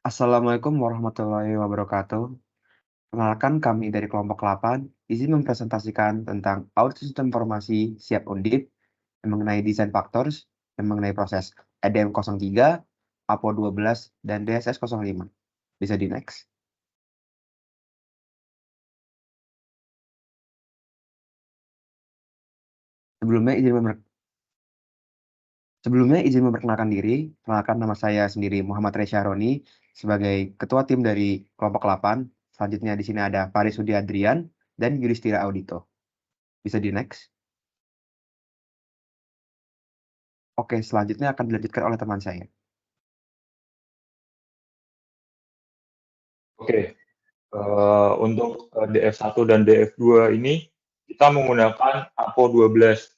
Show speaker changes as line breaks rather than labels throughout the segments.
Assalamualaikum warahmatullahi wabarakatuh. Perkenalkan kami dari kelompok 8, izin mempresentasikan tentang audit sistem informasi siap undip yang mengenai desain factors, yang mengenai proses EDM03, APO 12, dan DSS 05. Bisa di next. Sebelumnya izin memperkenalkan diri. Perkenalkan, nama saya sendiri Muhammad Resya Roni sebagai ketua tim dari kelompok 8. Selanjutnya di sini ada Farisudi Adrian dan Yudhistira Audito. Bisa di next. Oke, selanjutnya akan dilanjutkan oleh teman saya.
Oke, untuk DF1 dan DF2 ini kita menggunakan APO 12,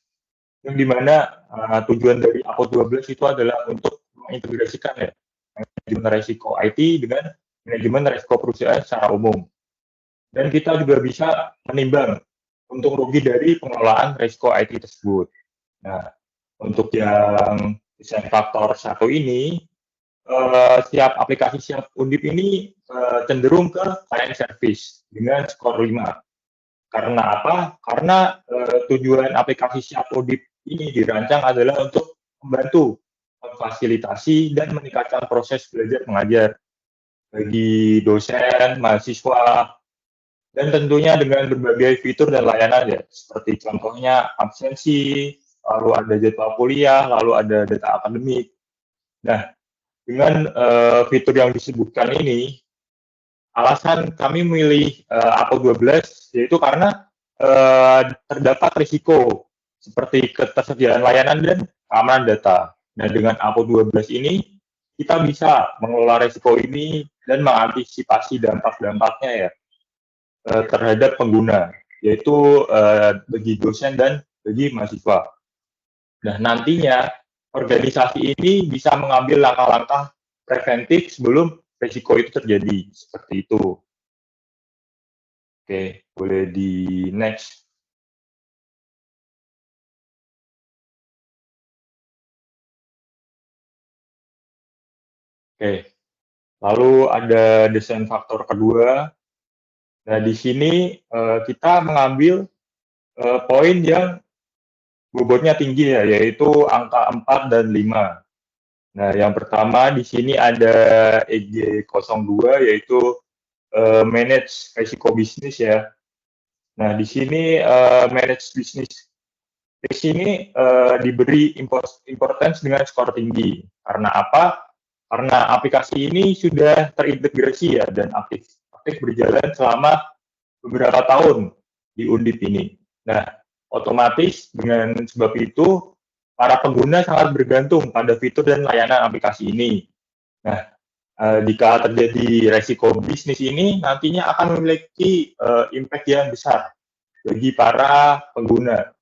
yang dimana tujuan dari APO 12 itu adalah untuk mengintegrasikan ya manajemen resiko IT dengan manajemen resiko perusahaan secara umum. Dan kita juga bisa menimbang untung rugi dari pengelolaan resiko IT tersebut. Nah, untuk yang desain faktor satu ini, setiap aplikasi siap undip ini cenderung ke client service dengan skor 5. Karena apa? Karena tujuan aplikasi siap undip ini dirancang adalah untuk membantu memfasilitasi dan meningkatkan proses belajar mengajar bagi dosen, mahasiswa, dan tentunya dengan berbagai fitur dan layanan ya, seperti contohnya absensi, lalu ada jadwal kuliah, lalu ada data akademik. Nah, dengan fitur yang disebutkan ini, alasan kami memilih APO 12 yaitu karena terdapat risiko seperti ketersediaan layanan dan keamanan data. Nah, dengan APO 12 ini, kita bisa mengelola risiko ini dan mengantisipasi dampak-dampaknya ya terhadap pengguna, yaitu bagi dosen dan bagi mahasiswa. Nah, nantinya organisasi ini bisa mengambil langkah-langkah preventif sebelum risiko itu terjadi, seperti itu. Oke, boleh di next. Oke, lalu ada desain faktor kedua. Nah, di sini kita mengambil poin yang bobotnya tinggi ya, yaitu angka 4 dan 5. Nah, yang pertama di sini ada EG02, yaitu manage risiko bisnis ya. Nah, di sini manage bisnis di sini diberi importance dengan skor tinggi. Karena apa? Karena aplikasi ini sudah terintegrasi ya dan aktif berjalan selama beberapa tahun di Undip ini. Nah, otomatis dengan sebab itu para pengguna sangat bergantung pada fitur dan layanan aplikasi ini. Nah, jika terjadi resiko bisnis ini, nantinya akan memiliki impact yang besar bagi para pengguna.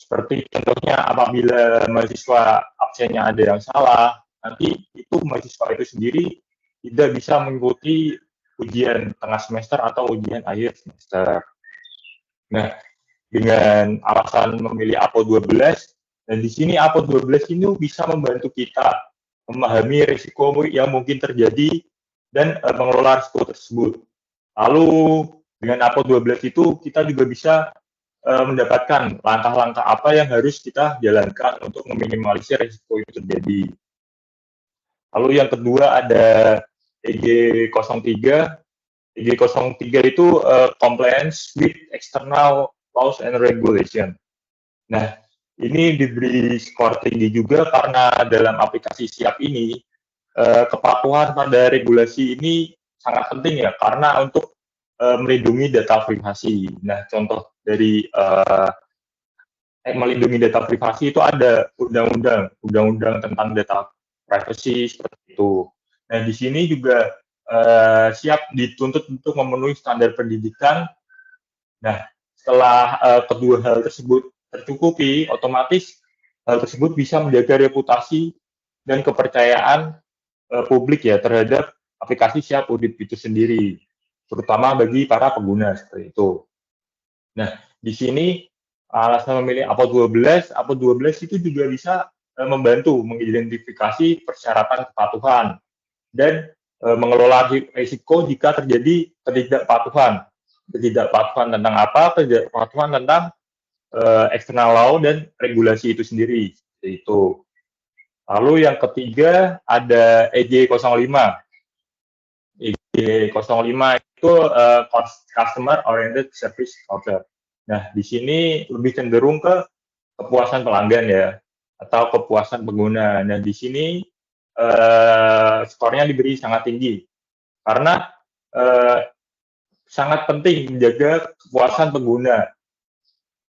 Seperti contohnya apabila mahasiswa absennya ada yang salah, nanti itu mahasiswa itu sendiri tidak bisa mengikuti ujian tengah semester atau ujian akhir semester. Nah, dengan alasan memilih APO 12, dan di sini APO 12 ini bisa membantu kita memahami risiko yang mungkin terjadi dan mengelola risiko tersebut. Lalu dengan APO 12 itu kita juga bisa mendapatkan langkah-langkah apa yang harus kita jalankan untuk meminimalisir risiko itu terjadi. Lalu yang kedua ada EG03. EG03 itu compliance with external laws and regulation. Nah, ini diberi skor tinggi juga karena dalam aplikasi siap ini kepatuhan pada regulasi ini sangat penting ya, karena untuk melindungi data privasi. Nah, contoh dari melindungi data privasi itu ada undang-undang tentang data privacy seperti itu. Nah, di sini juga siap dituntut untuk memenuhi standar pendidikan. Nah, setelah kedua hal tersebut tercukupi, otomatis hal tersebut bisa menjaga reputasi dan kepercayaan publik ya terhadap aplikasi siap undip itu sendiri, terutama bagi para pengguna seperti itu. Nah, di sini alasan memilih APO 12 itu juga bisa membantu mengidentifikasi persyaratan kepatuhan dan mengelola risiko jika terjadi ketidakpatuhan. Ketidakpatuhan tentang apa? Ketidakpatuhan tentang external law dan regulasi itu sendiri. Itu. Lalu yang ketiga ada EJ05. EJ05 itu Customer Oriented Service Culture. Nah, di sini lebih cenderung ke kepuasan pelanggan ya, atau kepuasan pengguna. Nah, di sini skornya diberi sangat tinggi karena sangat penting menjaga kepuasan pengguna.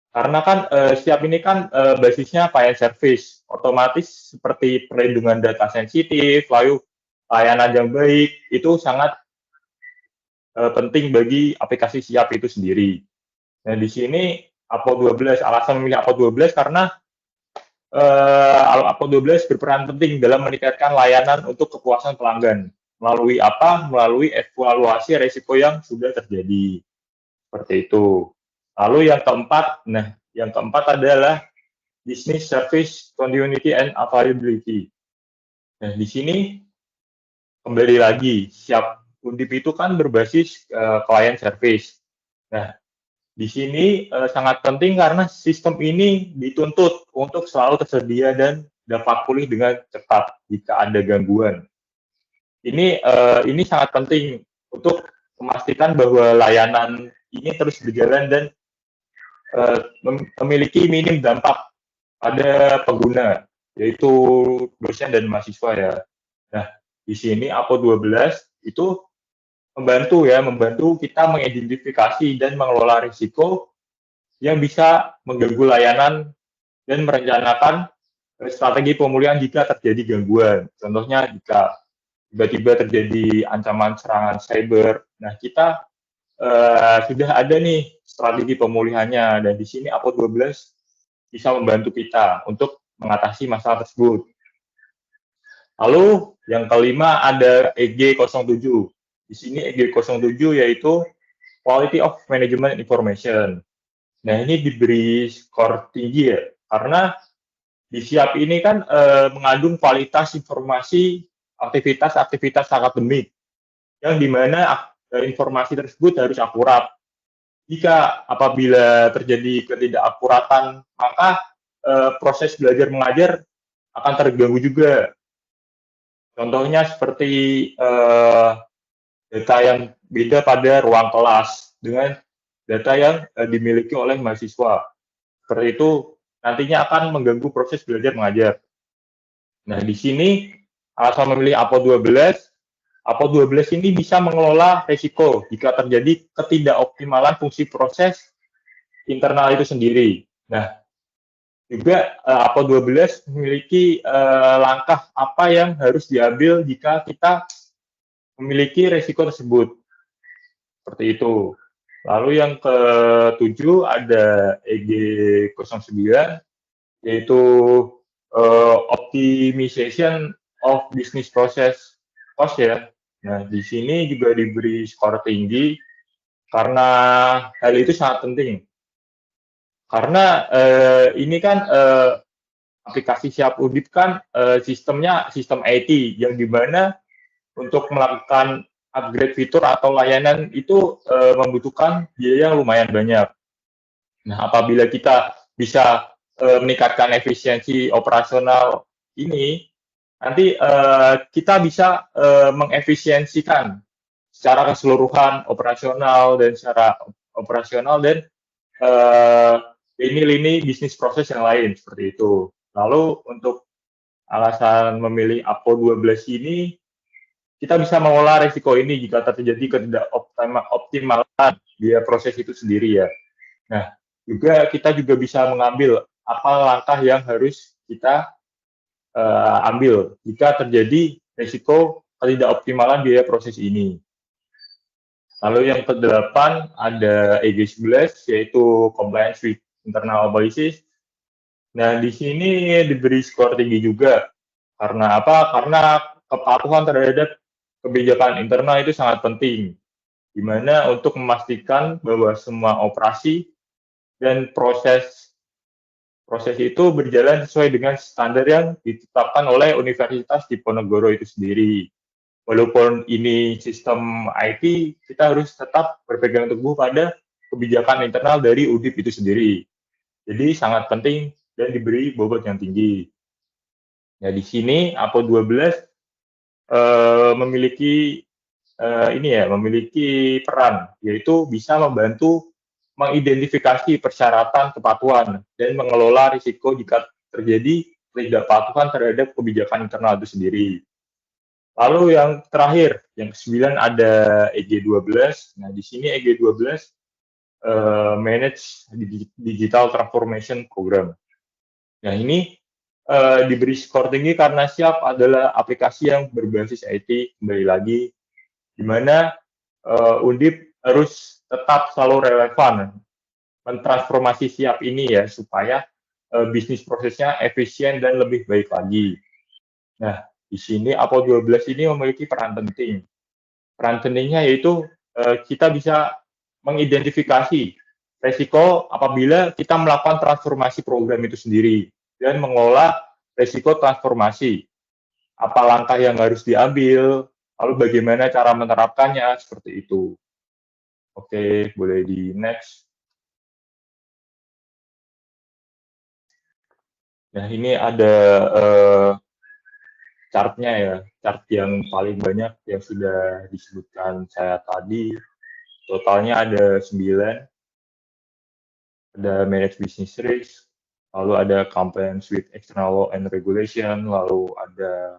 Karena kan setiap ini kan basisnya client service, otomatis seperti perlindungan data sensitif, lalu layanan yang baik itu sangat penting bagi aplikasi siap itu sendiri. Nah, di sini APO 12, alasan memilih APO 12 karena APO 12 berperan penting dalam meningkatkan layanan untuk kepuasan pelanggan. Melalui apa? Melalui evaluasi risiko yang sudah terjadi. Seperti itu. Lalu yang keempat adalah business service continuity and availability. Nah, di sini kembali lagi, siap Undip itu kan berbasis client service. Nah, di sini sangat penting karena sistem ini dituntut untuk selalu tersedia dan dapat pulih dengan cepat jika ada gangguan. Ini sangat penting untuk memastikan bahwa layanan ini terus berjalan dan memiliki minim dampak pada pengguna, yaitu dosen dan mahasiswa ya. Nah, di sini APO 12 itu membantu kita mengidentifikasi dan mengelola risiko yang bisa mengganggu layanan dan merencanakan strategi pemulihan jika terjadi gangguan. Contohnya jika tiba-tiba terjadi ancaman serangan cyber, nah kita sudah ada nih strategi pemulihannya, dan di sini APO 12 bisa membantu kita untuk mengatasi masalah tersebut. Lalu yang kelima ada EG07. Di sini EG07 yaitu Quality of Management Information. Nah, ini diberi skor tinggi ya, karena di SIAP ini kan mengandung kualitas informasi aktivitas akademik, yang dimana informasi tersebut harus akurat. Jika apabila terjadi ketidakakuratan, maka proses belajar mengajar akan terganggu juga. Contohnya seperti data yang beda pada ruang kelas dengan data yang dimiliki oleh mahasiswa. Seperti itu nantinya akan mengganggu proses belajar mengajar. Nah, di sini alasan memilih APO 12, APO 12 ini bisa mengelola risiko jika terjadi ketidakoptimalan fungsi proses internal itu sendiri. Nah, juga APO 12 memiliki langkah apa yang harus diambil jika kita memiliki risiko tersebut. Seperti itu. Lalu yang ketujuh ada EG09, yaitu optimization of business process cost ya. Nah, di sini juga diberi skor tinggi karena hal itu sangat penting. Karena ini kan aplikasi Siap Undip kan sistemnya sistem IT yang dimana untuk melakukan upgrade fitur atau layanan itu membutuhkan biaya yang lumayan banyak. Nah, apabila kita bisa meningkatkan efisiensi operasional ini, nanti kita bisa mengefisiensikan secara keseluruhan operasional dan lini-lini bisnis proses yang lain seperti itu. Lalu untuk alasan memilih APO 12 ini, kita bisa mengolah risiko ini jika terjadi ketidakoptimalan biaya proses itu sendiri ya. Nah, kita juga bisa mengambil apa langkah yang harus kita ambil jika terjadi risiko ketidakoptimalan biaya proses ini. Lalu yang ke-8 ada EG11, yaitu Compliance with Internal Policies. Nah, di sini diberi skor tinggi juga. Karena apa? Karena kepatuhan terhadap kebijakan internal itu sangat penting. Di mana untuk memastikan bahwa semua operasi dan proses itu berjalan sesuai dengan standar yang ditetapkan oleh Universitas Diponegoro itu sendiri. walaupun ini sistem IT, kita harus tetap berpegang teguh pada kebijakan internal dari Undip itu sendiri. Jadi sangat penting dan diberi bobot yang tinggi. Nah, di sini APO 12 memiliki memiliki peran, yaitu bisa membantu mengidentifikasi persyaratan kepatuhan dan mengelola risiko jika terjadi ketidakpatuhan terhadap kebijakan internal itu sendiri. Lalu yang terakhir, yang ke-9 ada EG12. Nah, di sini EG12 Manage Digital Transformation Program. Nah, ini diberi skor tinggi karena SIAP adalah aplikasi yang berbasis IT, kembali lagi, di mana Undip harus tetap selalu relevan mentransformasi SIAP ini ya, supaya bisnis prosesnya efisien dan lebih baik lagi. Nah, di sini APO 12 ini memiliki peran penting. Peran pentingnya yaitu kita bisa mengidentifikasi resiko apabila kita melakukan transformasi program itu sendiri dan mengelola resiko transformasi. Apa langkah yang harus diambil, lalu bagaimana cara menerapkannya, seperti itu. Oke, boleh di next. Nah, ini ada chartnya ya, chart yang paling banyak yang sudah disebutkan saya tadi. Totalnya ada 9. Ada manage business risk, lalu ada compliance with external law and regulation, lalu ada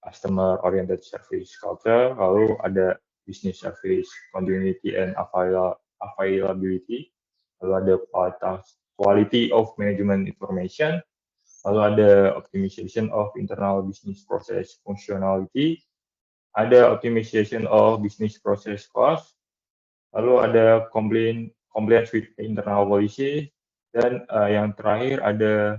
customer oriented service culture, lalu ada business service continuity and availability, lalu ada quality of management information, lalu ada optimization of internal business process functionality, ada optimization of business process cost, lalu ada compliance with internal policy, dan yang terakhir ada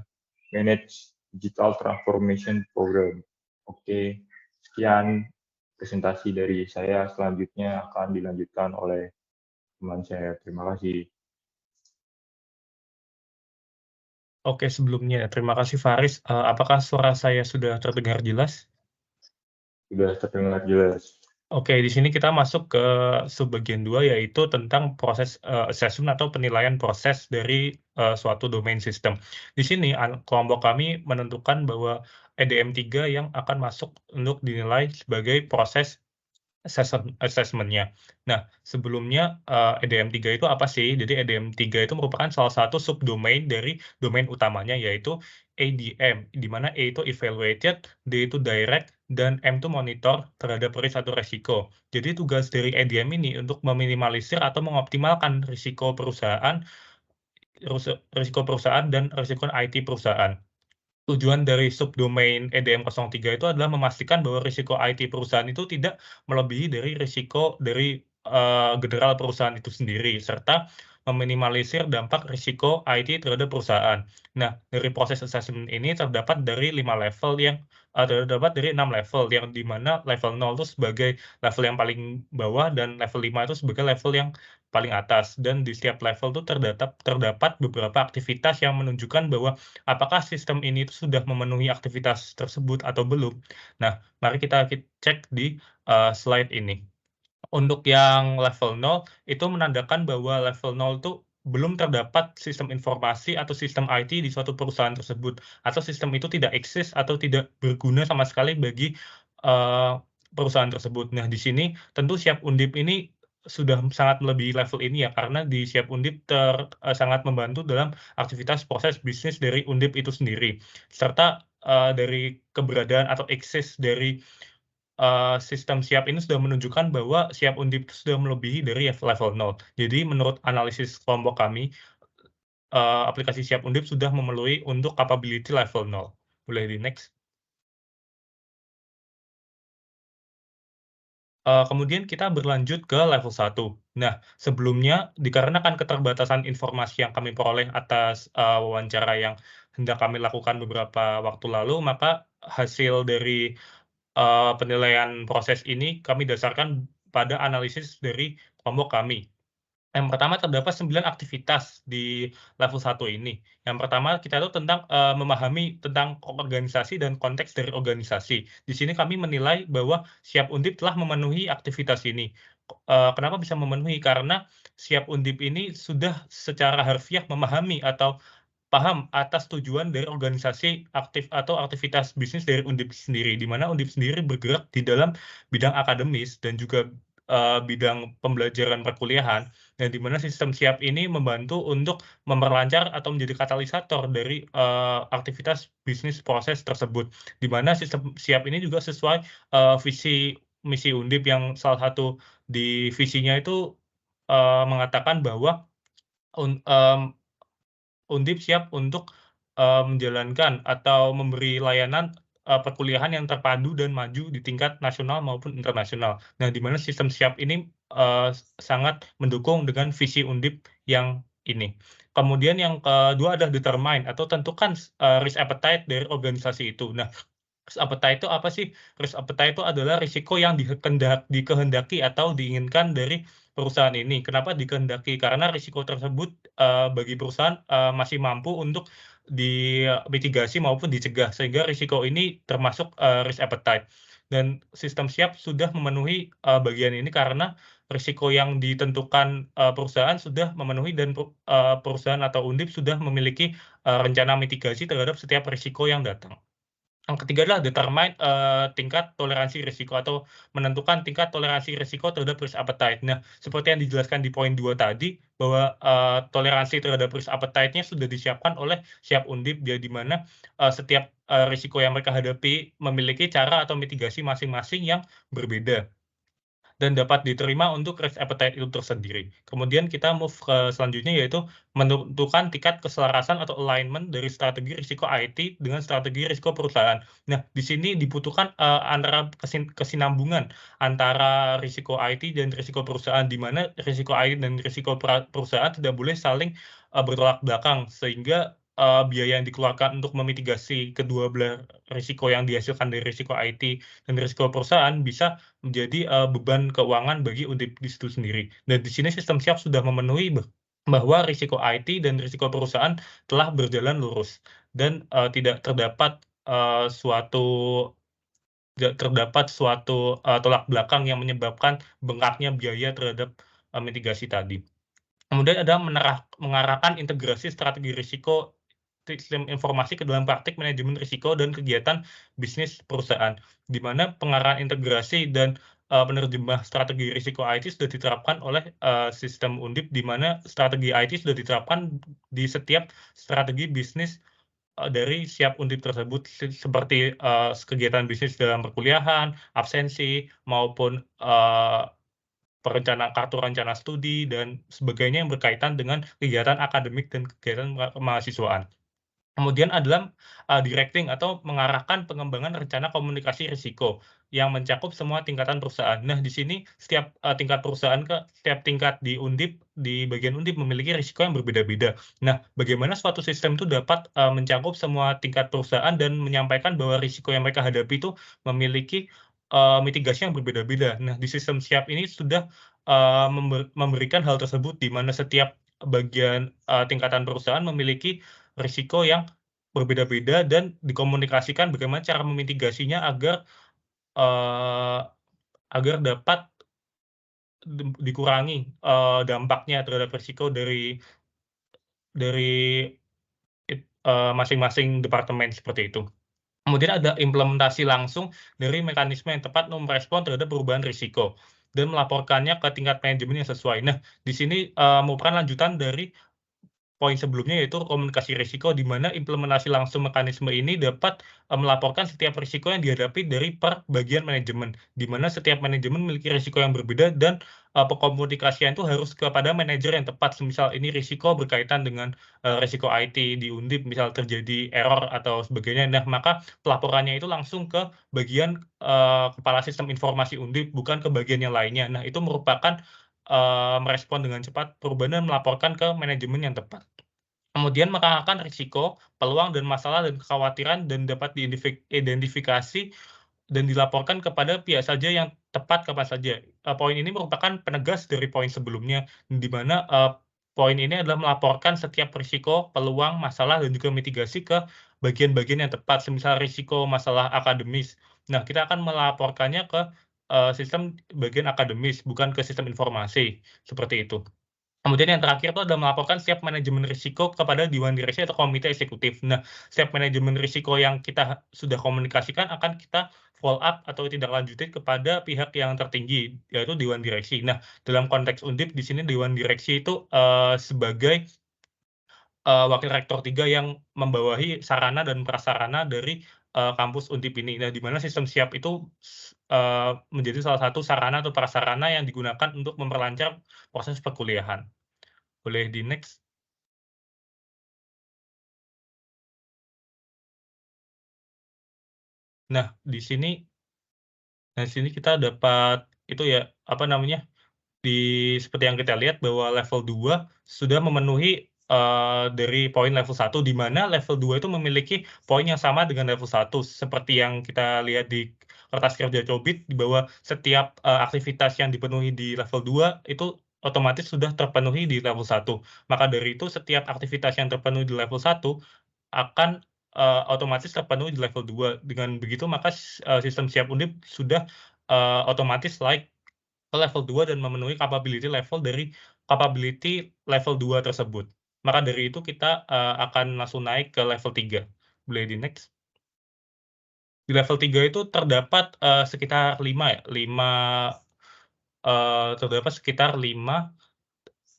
manage digital transformation program. Oke, sekian presentasi dari saya. Selanjutnya akan dilanjutkan oleh teman saya. Terima kasih.
Oke, sebelumnya terima kasih Faris. Apakah suara saya sudah terdengar jelas?
Sudah terdengar jelas.
Oke, di sini kita masuk ke subbagian 2, yaitu tentang proses assessment atau penilaian proses dari suatu domain system. Di sini kelompok kami menentukan bahwa EDM3 yang akan masuk untuk dinilai sebagai proses assessment-nya. Nah, sebelumnya EDM3 itu apa sih? Jadi EDM3 itu merupakan salah satu subdomain dari domain utamanya, yaitu ADM, di mana E itu evaluated, D itu direct, dan M itu monitor terhadap satu resiko. Jadi tugas dari EDM ini untuk meminimalisir atau mengoptimalkan risiko perusahaan dan risiko IT perusahaan. Tujuan dari subdomain EDM 03 itu adalah memastikan bahwa risiko IT perusahaan itu tidak melebihi dari risiko dari general perusahaan itu sendiri, serta meminimalisir dampak risiko IT terhadap perusahaan. Nah, dari proses assessment ini terdapat dari 6 level, yang di mana level 0 itu sebagai level yang paling bawah dan level 5 itu sebagai level yang paling atas. Dan di setiap level itu terdapat beberapa aktivitas yang menunjukkan bahwa apakah sistem ini sudah memenuhi aktivitas tersebut atau belum. Nah, mari kita cek di slide ini. Untuk yang level 0, itu menandakan bahwa level 0 itu belum terdapat sistem informasi atau sistem IT di suatu perusahaan tersebut, atau sistem itu tidak eksis atau tidak berguna sama sekali bagi perusahaan tersebut. Nah, di sini tentu Siap Undip ini sudah sangat melebihi level ini ya, karena di Siap Undip sangat membantu dalam aktivitas proses bisnis dari Undip itu sendiri, serta dari keberadaan atau eksis dari sistem Siap ini sudah menunjukkan bahwa Siap Undip itu sudah melebihi dari level 0. Jadi menurut analisis kelompok kami, aplikasi Siap Undip sudah memenuhi untuk capability level 0. Boleh di next. Kemudian kita berlanjut ke level 1. Nah, sebelumnya dikarenakan keterbatasan informasi yang kami peroleh atas wawancara yang hendak kami lakukan beberapa waktu lalu, maka hasil dari penilaian proses ini kami dasarkan pada analisis dari kelompok kami. Yang pertama terdapat 9 aktivitas di level 1 ini. Yang pertama kita itu tentang memahami tentang organisasi dan konteks dari organisasi. Di sini kami menilai bahwa Siap Undip telah memenuhi aktivitas ini. Kenapa bisa memenuhi? Karena Siap Undip ini sudah secara harfiah memahami atau paham atas tujuan dari organisasi aktif atau aktivitas bisnis dari Undip sendiri, di mana Undip sendiri bergerak di dalam bidang akademis dan juga bidang pembelajaran perkuliahan, dan di mana sistem Siap ini membantu untuk memperlancar atau menjadi katalisator dari aktivitas bisnis proses tersebut, di mana sistem Siap ini juga sesuai visi misi Undip yang salah satu di visinya itu mengatakan bahwa Undip siap untuk menjalankan atau memberi layanan perkuliahan yang terpadu dan maju di tingkat nasional maupun internasional. Nah, di mana sistem Siap ini sangat mendukung dengan visi Undip yang ini. Kemudian yang kedua adalah determine atau tentukan risk appetite dari organisasi itu. Nah, risk appetite itu apa sih? Risk appetite itu adalah risiko yang dikehendaki atau diinginkan dari perusahaan ini. Kenapa dikehendaki? Karena risiko tersebut bagi perusahaan masih mampu untuk dimitigasi maupun dicegah, sehingga risiko ini termasuk risk appetite. Dan sistem Siap sudah memenuhi bagian ini karena risiko yang ditentukan perusahaan sudah memenuhi, dan perusahaan atau Undip sudah memiliki rencana mitigasi terhadap setiap risiko yang datang. Yang ketiga adalah determine tingkat toleransi risiko atau menentukan tingkat toleransi risiko terhadap risk appetite. Nah, seperti yang dijelaskan di poin 2 tadi, bahwa toleransi terhadap risk appetite-nya sudah disiapkan oleh Siap Undip, di mana setiap risiko yang mereka hadapi memiliki cara atau mitigasi masing-masing yang berbeda dan dapat diterima untuk risk appetite itu tersendiri. Kemudian kita move ke selanjutnya, yaitu menentukan tingkat keselarasan atau alignment dari strategi risiko IT dengan strategi risiko perusahaan. Nah, di sini dibutuhkan antara kesinambungan antara risiko IT dan risiko perusahaan, di mana risiko IT dan risiko perusahaan tidak boleh saling bertolak belakang, sehingga biaya yang dikeluarkan untuk memitigasi kedua belah risiko yang dihasilkan dari risiko IT dan risiko perusahaan bisa menjadi beban keuangan bagi Undip di situ sendiri. Dan di sini sistem Siap sudah memenuhi bahwa risiko IT dan risiko perusahaan telah berjalan lurus dan tidak terdapat suatu tolak belakang yang menyebabkan bengkaknya biaya terhadap mitigasi tadi. Kemudian ada mengarahkan integrasi strategi risiko sistem informasi ke dalam praktik manajemen risiko dan kegiatan bisnis perusahaan, di mana pengarahan integrasi dan penerjemah strategi risiko IT sudah diterapkan oleh sistem Undip, di mana strategi IT sudah diterapkan di setiap strategi bisnis dari Siap Undip tersebut, seperti kegiatan bisnis dalam perkuliahan, absensi, maupun kartu rencana studi, dan sebagainya yang berkaitan dengan kegiatan akademik dan kegiatan kemahasiswaan. Kemudian adalah directing atau mengarahkan pengembangan rencana komunikasi risiko yang mencakup semua tingkatan perusahaan. Nah, di sini setiap tingkat perusahaan setiap tingkat di Undip, di bagian Undip memiliki risiko yang berbeda-beda. Nah, bagaimana suatu sistem itu dapat mencakup semua tingkat perusahaan dan menyampaikan bahwa risiko yang mereka hadapi itu memiliki mitigasi yang berbeda-beda. Nah, di sistem Siap ini sudah memberikan hal tersebut, di mana setiap bagian tingkatan perusahaan memiliki risiko yang berbeda-beda dan dikomunikasikan bagaimana cara memitigasinya agar dapat dikurangi dampaknya terhadap risiko dari masing-masing departemen, seperti itu. Kemudian ada implementasi langsung dari mekanisme yang tepat merespon terhadap perubahan risiko dan melaporkannya ke tingkat manajemen yang sesuai. Nah, di sini merupakan lanjutan dari poin sebelumnya, yaitu komunikasi risiko, di mana implementasi langsung mekanisme ini dapat melaporkan setiap risiko yang dihadapi dari per bagian manajemen, di mana setiap manajemen memiliki risiko yang berbeda, dan pekomunikasian itu harus kepada manajer yang tepat. Misal ini risiko berkaitan dengan risiko IT di Undip, misal terjadi error atau sebagainya. Nah, maka pelaporannya itu langsung ke bagian kepala sistem informasi Undip, bukan ke bagian yang lainnya. Nah, itu merupakan merespon dengan cepat perubahan dan melaporkan ke manajemen yang tepat. Kemudian mengarahkan risiko, peluang, dan masalah dan kekhawatiran, dan dapat diidentifikasi dan dilaporkan kepada pihak saja yang tepat kapan saja. Poin ini merupakan penegas dari poin sebelumnya, di mana poin ini adalah melaporkan setiap risiko, peluang, masalah, dan juga mitigasi ke bagian-bagian yang tepat, semisal risiko masalah akademis. Nah, kita akan melaporkannya ke sistem bagian akademis, bukan ke sistem informasi, seperti itu. Kemudian yang terakhir itu adalah melaporkan setiap manajemen risiko kepada Dewan Direksi atau Komite Eksekutif. Nah, setiap manajemen risiko yang kita sudah komunikasikan akan kita follow up atau tindak lanjuti kepada pihak yang tertinggi, yaitu Dewan Direksi. Nah, dalam konteks Undip, di sini Dewan Direksi itu sebagai Wakil Rektor 3 yang membawahi sarana dan prasarana dari kampus Undip ini. Nah, di mana sistem siap itu menjadi salah satu sarana atau prasarana yang digunakan untuk memperlancar proses perkuliahan. Boleh di next. Nah, di sini kita dapat itu ya, apa namanya, seperti yang kita lihat bahwa level 2 sudah memenuhi dari poin level 1, di mana level 2 itu memiliki poin yang sama dengan level 1, seperti yang kita lihat di kertas kerja Cobit, bahwa setiap aktivitas yang dipenuhi di level 2 itu otomatis sudah terpenuhi di level 1. Maka dari itu, setiap aktivitas yang terpenuhi di level 1 akan otomatis terpenuhi di level 2. Dengan begitu, maka sistem siap Undip sudah otomatis naik ke level 2 dan memenuhi capability level 2 tersebut. Maka dari itu kita akan langsung naik ke level 3. Boleh di next. Di level 3 itu terdapat sekitar 5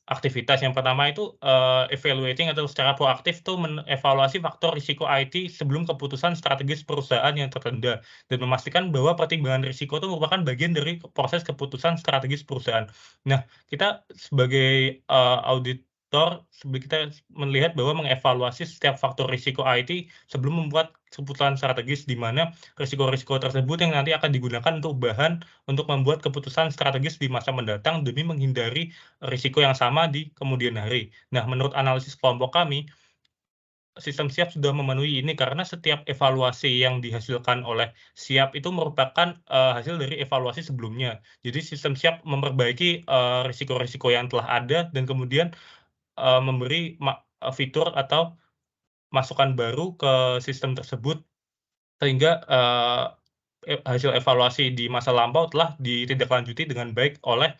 aktivitas. Yang pertama itu evaluating atau secara proaktif tuh mengevaluasi faktor risiko IT sebelum keputusan strategis perusahaan yang tertunda, dan memastikan bahwa pertimbangan risiko itu merupakan bagian dari proses keputusan strategis perusahaan. Nah, kita sebagai auditor, kita melihat bahwa mengevaluasi setiap faktor risiko IT sebelum membuat keputusan strategis, di mana risiko-risiko tersebut yang nanti akan digunakan untuk bahan untuk membuat keputusan strategis di masa mendatang demi menghindari risiko yang sama di kemudian hari. Nah, menurut analisis kelompok kami, sistem siap sudah memenuhi ini karena setiap evaluasi yang dihasilkan oleh siap itu merupakan hasil dari evaluasi sebelumnya. Jadi sistem siap memperbaiki risiko-risiko yang telah ada dan kemudian memberi fitur atau masukan baru ke sistem tersebut, sehingga hasil evaluasi di masa lampau telah ditindaklanjuti dengan baik oleh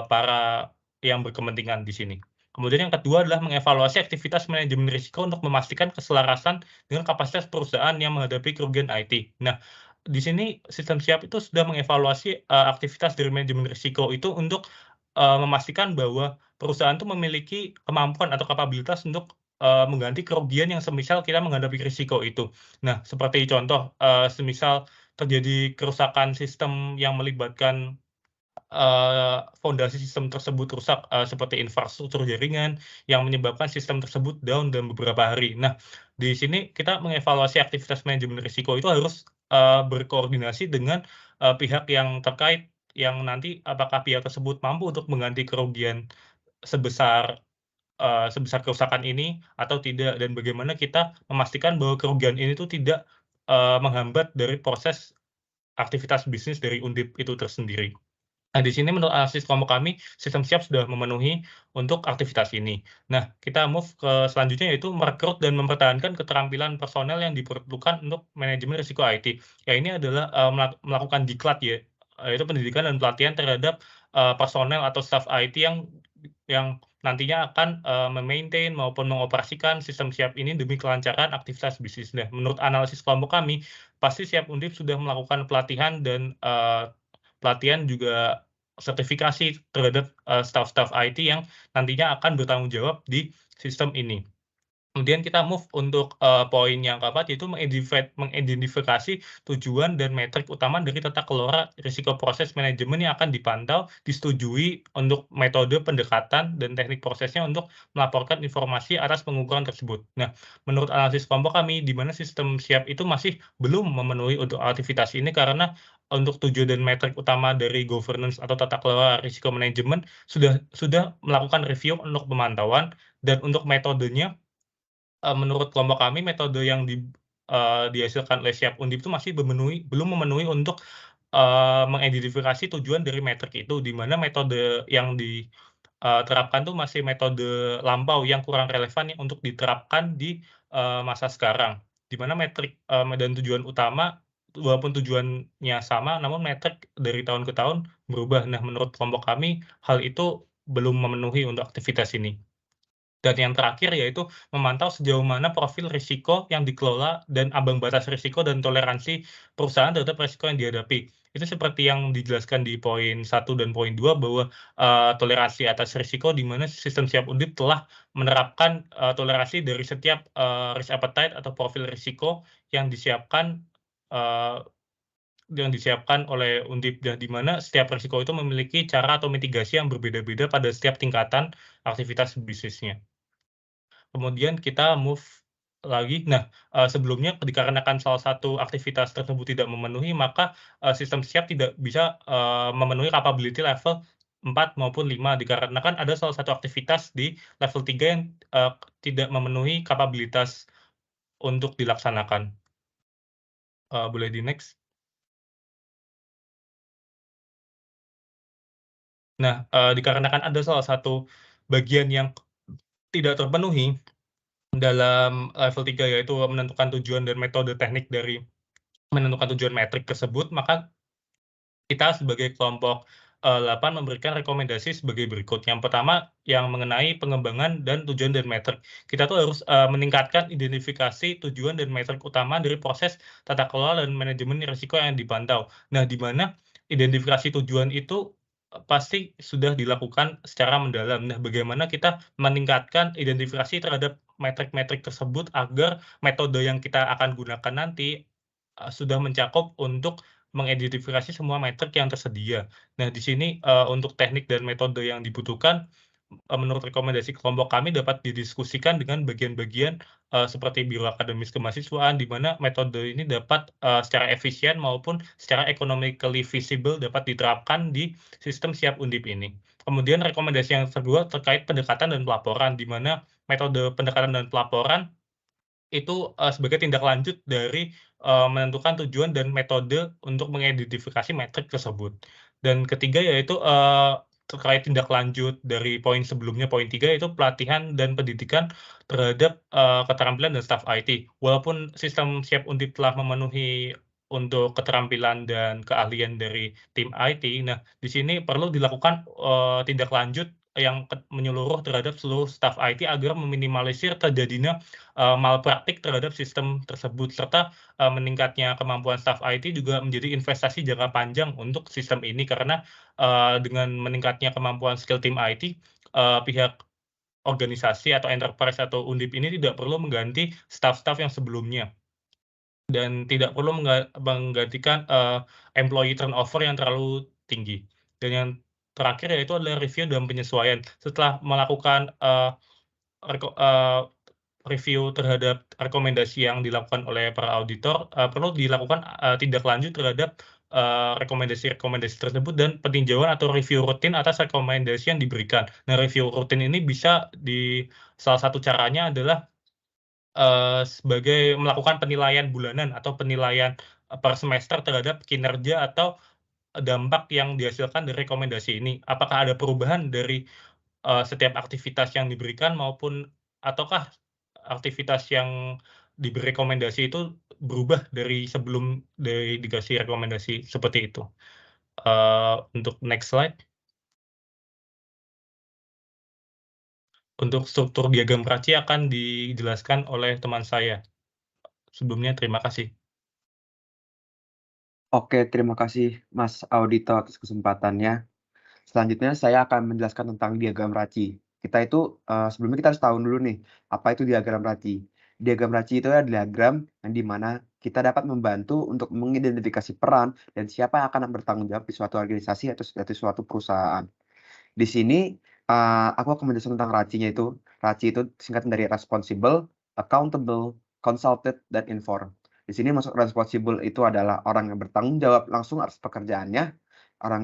para yang berkepentingan di sini. Kemudian yang kedua adalah mengevaluasi aktivitas manajemen risiko untuk memastikan keselarasan dengan kapasitas perusahaan yang menghadapi kerugian IT. Nah, di sini sistem siap itu sudah mengevaluasi aktivitas dari manajemen risiko itu untuk memastikan bahwa perusahaan itu memiliki kemampuan atau kapabilitas untuk mengganti kerugian yang semisal kita menghadapi risiko itu. Nah, seperti contoh, semisal terjadi kerusakan sistem yang melibatkan fondasi sistem tersebut rusak, seperti infrastruktur jaringan yang menyebabkan sistem tersebut down dalam beberapa hari. Nah, di sini kita mengevaluasi aktivitas manajemen risiko itu harus berkoordinasi dengan pihak yang terkait, yang nanti apakah pihak tersebut mampu untuk mengganti kerugian sebesar kerusakan ini atau tidak, dan bagaimana kita memastikan bahwa kerugian ini tuh tidak menghambat dari proses aktivitas bisnis dari Undip itu tersendiri. Nah, di sini menurut analisis kelompok kami, sistem siap sudah memenuhi untuk aktivitas ini. Nah, kita move ke selanjutnya, yaitu merekrut dan mempertahankan keterampilan personel yang diperlukan untuk manajemen risiko IT. Ya, ini adalah melakukan diklat ya, yaitu pendidikan dan pelatihan terhadap personel atau staff IT yang nantinya akan memaintain maupun mengoperasikan sistem siap ini demi kelancaran aktivitas bisnis. Nah, menurut analisis kelompok kami, pasti Siap Undip sudah melakukan pelatihan dan pelatihan juga sertifikasi terhadap staf-staf IT yang nantinya akan bertanggung jawab di sistem ini. Kemudian kita move untuk poin yang keempat, yaitu mengidentifikasi tujuan dan metrik utama dari tata kelola risiko proses manajemen yang akan dipantau, disetujui untuk metode pendekatan dan teknik prosesnya untuk melaporkan informasi atas pengukuran tersebut. Nah, menurut analisis kelompok kami, di mana sistem siap itu masih belum memenuhi untuk aktivitas ini karena untuk tujuan dan metrik utama dari governance atau tata kelola risiko manajemen sudah melakukan review untuk pemantauan, dan untuk metodenya, menurut kelompok kami metode yang dihasilkan oleh Siap Undip itu masih belum memenuhi untuk mengidentifikasi tujuan dari metrik itu, di mana metode yang diterapkan tuh masih metode lampau yang kurang relevan untuk diterapkan di masa sekarang. Di mana metrik dan tujuan utama, walaupun tujuannya sama, namun metrik dari tahun ke tahun berubah. Nah, menurut kelompok kami, hal itu belum memenuhi untuk aktivitas ini. Dan yang terakhir yaitu memantau sejauh mana profil risiko yang dikelola dan ambang batas risiko dan toleransi perusahaan terhadap risiko yang dihadapi. Itu seperti yang dijelaskan di poin 1 dan poin 2 bahwa toleransi atas risiko di mana sistem Siap Undip telah menerapkan toleransi dari setiap risk appetite atau profil risiko yang disiapkan oleh Undip, dan di mana setiap risiko itu memiliki cara atau mitigasi yang berbeda-beda pada setiap tingkatan aktivitas bisnisnya. Kemudian kita move lagi. Nah, sebelumnya dikarenakan salah satu aktivitas tersebut tidak memenuhi, maka sistem Siap tidak bisa memenuhi capability level 4 maupun 5, dikarenakan ada salah satu aktivitas di level 3 yang tidak memenuhi kapabilitas untuk dilaksanakan. Boleh di next. Nah, dikarenakan ada salah satu bagian yang tidak terpenuhi dalam level 3, yaitu menentukan tujuan dan metode teknik dari menentukan tujuan metrik tersebut, maka kita sebagai kelompok 8 memberikan rekomendasi sebagai berikut. Yang pertama, yang mengenai pengembangan dan tujuan dan metrik. Kita tuh harus meningkatkan identifikasi tujuan dan metrik utama dari proses tata kelola dan manajemen risiko yang dipantau. Nah, di mana identifikasi tujuan itu pasti sudah dilakukan secara mendalam. Nah, bagaimana kita meningkatkan identifikasi terhadap metrik-metrik tersebut agar metode yang kita akan gunakan nanti sudah mencakup untuk mengidentifikasi semua metrik yang tersedia. Nah, di sini untuk teknik dan metode yang dibutuhkan, menurut rekomendasi kelompok kami dapat didiskusikan dengan bagian-bagian seperti biro akademis kemahasiswaan, di mana metode ini dapat secara efisien maupun secara economically feasible dapat diterapkan di sistem Siap Undip ini. Kemudian rekomendasi yang kedua terkait pendekatan dan pelaporan, di mana metode pendekatan dan pelaporan itu sebagai tindak lanjut dari menentukan tujuan dan metode untuk mengidentifikasi metrik tersebut. Dan ketiga yaitu terkait tindak lanjut dari poin sebelumnya, poin 3, yaitu pelatihan dan pendidikan terhadap keterampilan dan staf IT. Walaupun sistem Siap Undip telah memenuhi untuk keterampilan dan keahlian dari tim IT, nah di sini perlu dilakukan tindak lanjut yang menyeluruh terhadap seluruh staf IT agar meminimalisir terjadinya malpraktik terhadap sistem tersebut, serta meningkatnya kemampuan staf IT juga menjadi investasi jangka panjang untuk sistem ini, karena dengan meningkatnya kemampuan skill tim IT, pihak organisasi atau enterprise atau Undip ini tidak perlu mengganti staf-staf yang sebelumnya, dan tidak perlu menggantikan employee turnover yang terlalu tinggi. Dan yang terakhir yaitu adalah review dan penyesuaian. Setelah melakukan review terhadap rekomendasi yang dilakukan oleh para auditor, perlu dilakukan tindak lanjut terhadap rekomendasi-rekomendasi tersebut dan peninjauan atau review rutin atas rekomendasi yang diberikan. Nah, review rutin ini bisa salah satu caranya adalah sebagai melakukan penilaian bulanan atau penilaian per semester terhadap kinerja atau dampak yang dihasilkan dari rekomendasi ini. Apakah ada perubahan dari setiap aktivitas yang diberikan ataukah aktivitas yang diberi rekomendasi itu berubah dari sebelum dikasih rekomendasi, seperti itu. Untuk next slide. Untuk struktur diagram Praci akan dijelaskan oleh teman saya. Sebelumnya terima kasih.
Oke, terima kasih Mas Audito atas kesempatannya. Selanjutnya saya akan menjelaskan tentang diagram Raci. Kita itu sebelumnya kita harus tahu dulu nih, apa itu diagram Raci. Diagram Raci itu adalah diagram yang dimana kita dapat membantu untuk mengidentifikasi peran dan siapa yang akan bertanggung jawab di suatu organisasi atau di suatu perusahaan. Di sini aku akan menjelaskan tentang Raci-nya itu. Raci itu singkatan dari responsible, accountable, consulted, dan informed. Di sini masuk responsible itu adalah orang yang bertanggung jawab langsung atas pekerjaannya.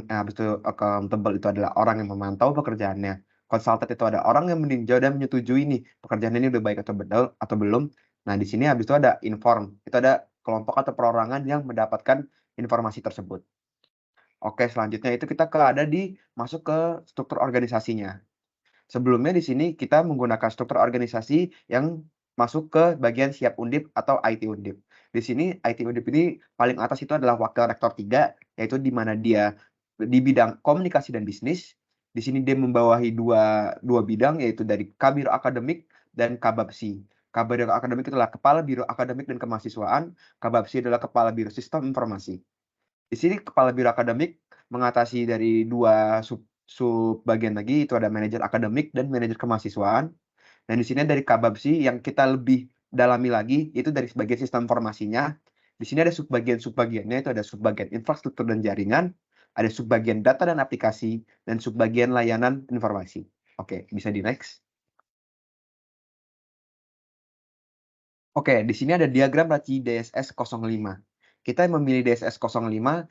Habis itu accountable itu adalah orang yang memantau pekerjaannya. Consulted itu ada orang yang meninjau dan menyetujui nih pekerjaan ini udah baik atau belum. Nah, di sini habis itu ada inform. Itu ada kelompok atau perorangan yang mendapatkan informasi tersebut. Oke, selanjutnya itu kita masuk ke struktur organisasinya. Sebelumnya di sini kita menggunakan struktur organisasi yang masuk ke bagian siap undip atau IT undip. Di sini IT undip ini paling atas itu adalah wakil rektor 3, yaitu di mana dia di bidang komunikasi dan bisnis. Di sini dia membawahi dua bidang, yaitu dari Kabiro Akademik dan Kababsi. Kabiro Akademik adalah Kepala Biro Akademik dan Kemahasiswaan, Kababsi adalah Kepala Biro Sistem Informasi. Di sini Kepala Biro Akademik mengatasi dari dua sub bagian lagi, itu ada manajer akademik dan manajer kemahasiswaan. Dan di sini dari Kababsi yang kita lebih dalami lagi, itu dari sebagian sistem informasinya. Di sini ada subbagiannya, itu ada subbagian infrastruktur dan jaringan, ada subbagian data dan aplikasi, dan subbagian layanan informasi. Oke, bisa di next. Oke, di sini ada diagram raci DSS 05. Kita memilih DSS 05,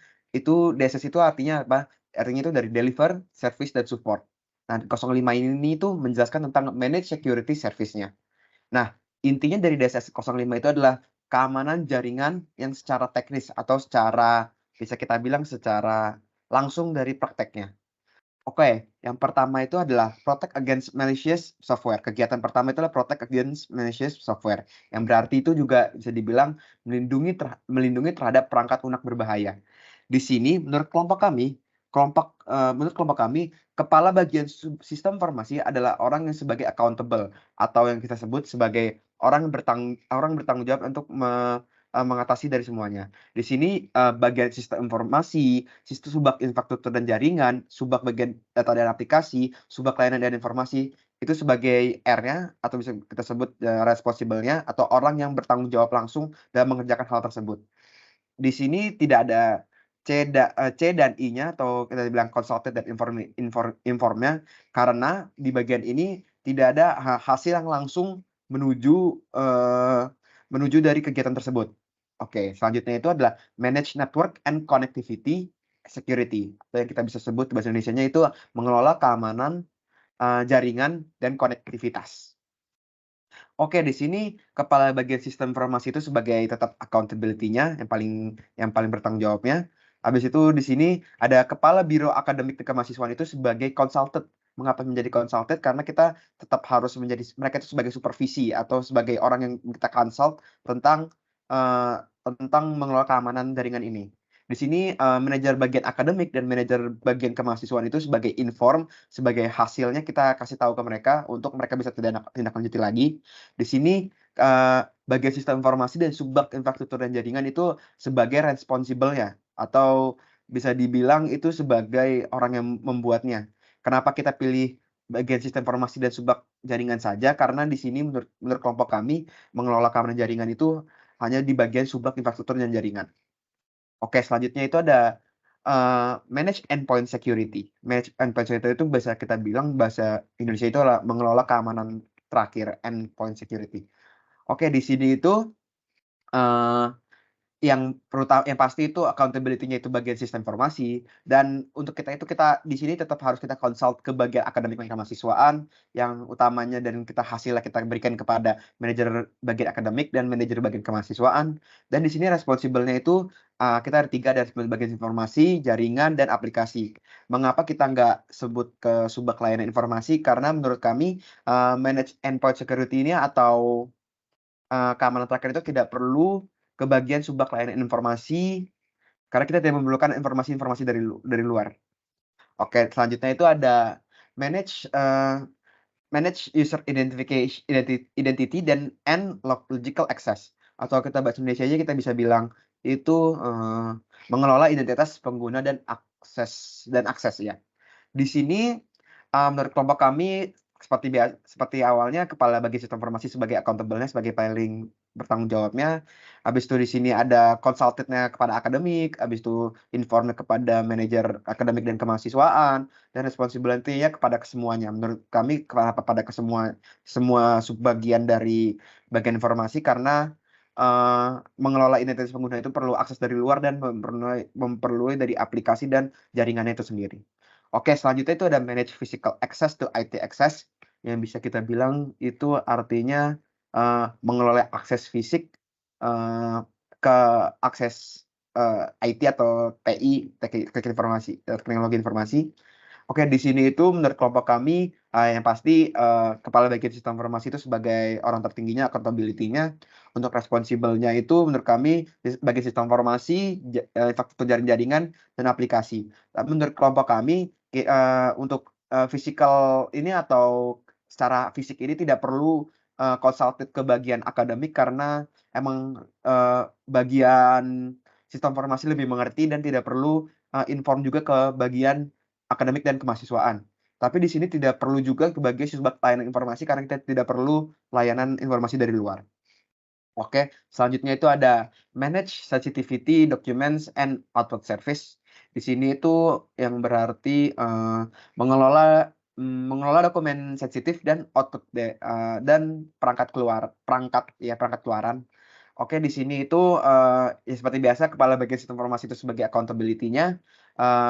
DSS itu artinya apa? Artinya itu dari deliver, service, dan support. Nah, 05 ini tuh menjelaskan tentang manage security service-nya. Nah, intinya dari DSS 05 itu adalah keamanan jaringan yang secara teknis atau secara, bisa kita bilang secara langsung dari prakteknya. Oke, yang pertama itu adalah protect against malicious software. Kegiatan pertama itu adalah protect against malicious software. Yang berarti itu juga bisa dibilang melindungi terhadap perangkat lunak berbahaya. Di sini menurut kelompok kami, kepala bagian sistem informasi adalah orang yang sebagai accountable atau yang kita sebut sebagai orang bertanggung jawab untuk mengatasi dari semuanya. Di sini bagian sistem informasi, sistem subak infrastruktur dan jaringan, subak bagian data dan aplikasi, subak layanan dan informasi, itu sebagai R-nya atau bisa kita sebut responsible-nya atau orang yang bertanggung jawab langsung dalam mengerjakan hal tersebut. Di sini tidak ada C dan I-nya atau kita bilang consulted dan informnya, karena di bagian ini tidak ada hasil yang langsung menuju dari kegiatan tersebut. Oke, selanjutnya itu adalah manage network and connectivity security, atau yang kita bisa sebut bahasa Indonesianya itu mengelola keamanan jaringan dan konektivitas. Oke, di sini kepala bagian sistem informasi itu sebagai tetap accountability-nya yang paling bertanggung jawabnya. Habis itu di sini ada kepala biro akademik dan kemahasiswaan itu sebagai consultant. Mengapa menjadi consultant? Karena kita tetap harus mereka itu sebagai supervisi atau sebagai orang yang kita consult tentang mengelola keamanan jaringan ini. Di sini manajer bagian akademik dan manajer bagian kemahasiswaan itu sebagai sebagai hasilnya kita kasih tahu ke mereka untuk mereka bisa tindak lanjuti lagi. Di sini bagian sistem informasi dan subbak infrastruktur dan jaringan itu sebagai responsible-nya atau bisa dibilang itu sebagai orang yang membuatnya. Kenapa kita pilih bagian sistem informasi dan subbak jaringan saja? Karena di sini menurut kelompok kami mengelola keamanan jaringan itu hanya di bagian subbak infrastruktur dan jaringan. Oke, selanjutnya itu ada manage endpoint security. Manage endpoint security itu bahasa kita bilang bahasa Indonesia itu adalah mengelola keamanan terakhir, endpoint security. Oke, di sini itu yang pasti itu accountability-nya itu bagian sistem informasi, dan untuk kita di sini tetap harus kita consult ke bagian akademik dan kemahasiswaan yang utamanya, dan hasilnya kita berikan kepada manajer bagian akademik dan manajer bagian kemahasiswaan. Dan di sini responsible-nya itu kita ada 3, dari bagian informasi, jaringan, dan aplikasi. Mengapa kita nggak sebut ke subbak layanan informasi? Karena menurut kami manage endpoint security ini atau keamanan terakhir itu tidak perlu ke bagian subbak layanan informasi, karena kita tidak memerlukan informasi-informasi dari luar. Oke, selanjutnya itu ada manage user identity dan logical access, atau kita bahasa Indonesia aja kita bisa bilang itu mengelola identitas pengguna dan akses ya. Di sini menurut kelompok kami seperti awalnya kepala bagian sistem informasi sebagai accountable-nya, sebagai paling bertanggung jawabnya. Habis itu di sini ada consulted-nya kepada akademik, habis itu inform-nya kepada manajer akademik dan kemahasiswaan, dan responsibility-nya kepada kesemuanya. Menurut kami kepada semua subbagian dari bagian informasi, karena mengelola identitas pengguna itu perlu akses dari luar dan memperluai dari aplikasi dan jaringannya itu sendiri. Oke, selanjutnya itu ada manage physical access to IT access, yang bisa kita bilang itu artinya mengelola akses fisik ke akses IT atau TI, teknologi informasi. Oke, di sini itu menurut kelompok kami yang pasti kepala bagian sistem informasi itu sebagai orang tertingginya, accountability-nya untuk responsible-nya itu menurut kami bagian sistem informasi, infrastruktur jaringan dan aplikasi. Tapi menurut kelompok kami untuk physical ini atau secara fisik ini tidak perlu consulted ke bagian akademik karena emang bagian sistem informasi lebih mengerti dan tidak perlu inform juga ke bagian akademik dan kemahasiswaan. Tapi di sini tidak perlu juga ke bagian subak layanan informasi karena kita tidak perlu layanan informasi dari luar. Oke, selanjutnya itu ada manage sensitivity documents and output service. Di sini itu yang berarti mengelola dokumen sensitif dan output dan perangkat keluaran. Oke, di sini itu ya seperti biasa kepala bagian sistem informasi itu sebagai accountability-nya,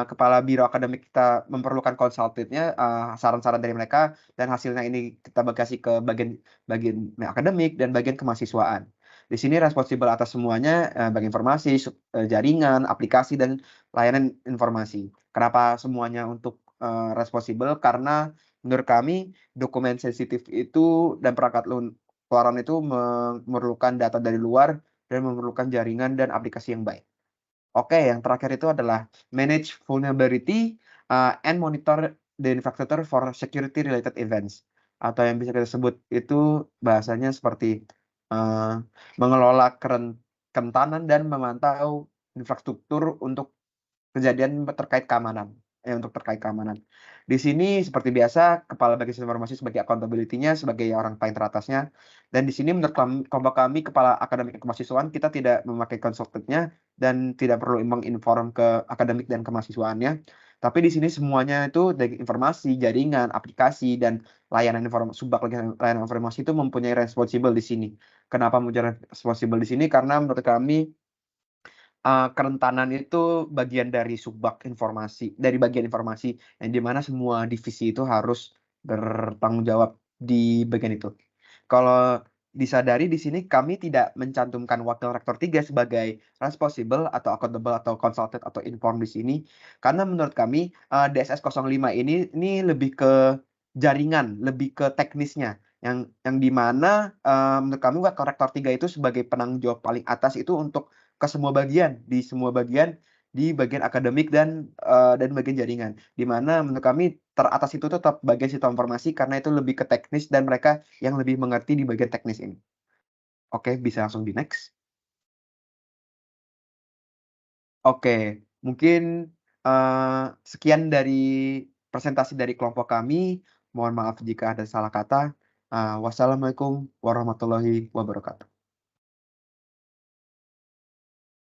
kepala biro akademik kita memerlukan consulted-nya, saran-saran dari mereka dan hasilnya ini kita kasih ke bagian akademik dan bagian kemahasiswaan. Di sini responsible atas semuanya, bagian informasi, jaringan, aplikasi dan layanan informasi. Kenapa semuanya untuk responsible? Karena menurut kami dokumen sensitif itu dan perangkat keluaran itu memerlukan data dari luar dan memerlukan jaringan dan aplikasi yang baik. Oke, yang terakhir itu adalah manage vulnerability and monitor the infrastructure for security related events. Atau yang bisa kita sebut itu bahasanya seperti mengelola kerentanan dan memantau infrastruktur untuk kejadian terkait keamanan. Di sini seperti biasa kepala bagian sistem informasi sebagai accountability-nya sebagai orang paling teratasnya. Dan di sini menurut kelompok kami kepala akademik kemahasiswaan kita tidak memakai consultant-nya dan tidak perlu menginform ke akademik dan kemahasiswaannya. Tapi di sini semuanya itu dari informasi, jaringan, aplikasi dan layanan informasi itu mempunyai responsible di sini. Kenapa mempunyai responsible di sini? Karena menurut kami kerentanan itu bagian dari bagian informasi yang dimana semua divisi itu harus bertanggung jawab di bagian itu. Kalau disadari di sini kami tidak mencantumkan wakil rektor 3 sebagai responsible atau accountable atau consulted atau inform di sini karena menurut kami DSS 05 ini lebih ke jaringan, lebih ke teknisnya yang dimana menurut kami wakil rektor 3 itu sebagai penanggung jawab paling atas itu untuk ke semua bagian, di bagian akademik dan bagian jaringan. Di mana menurut kami teratas itu tetap bagian sistem informasi karena itu lebih ke teknis dan mereka yang lebih mengerti di bagian teknis ini. Oke, bisa langsung di next. Oke, mungkin sekian dari presentasi dari kelompok kami. Mohon maaf jika ada salah kata. Wassalamualaikum warahmatullahi wabarakatuh.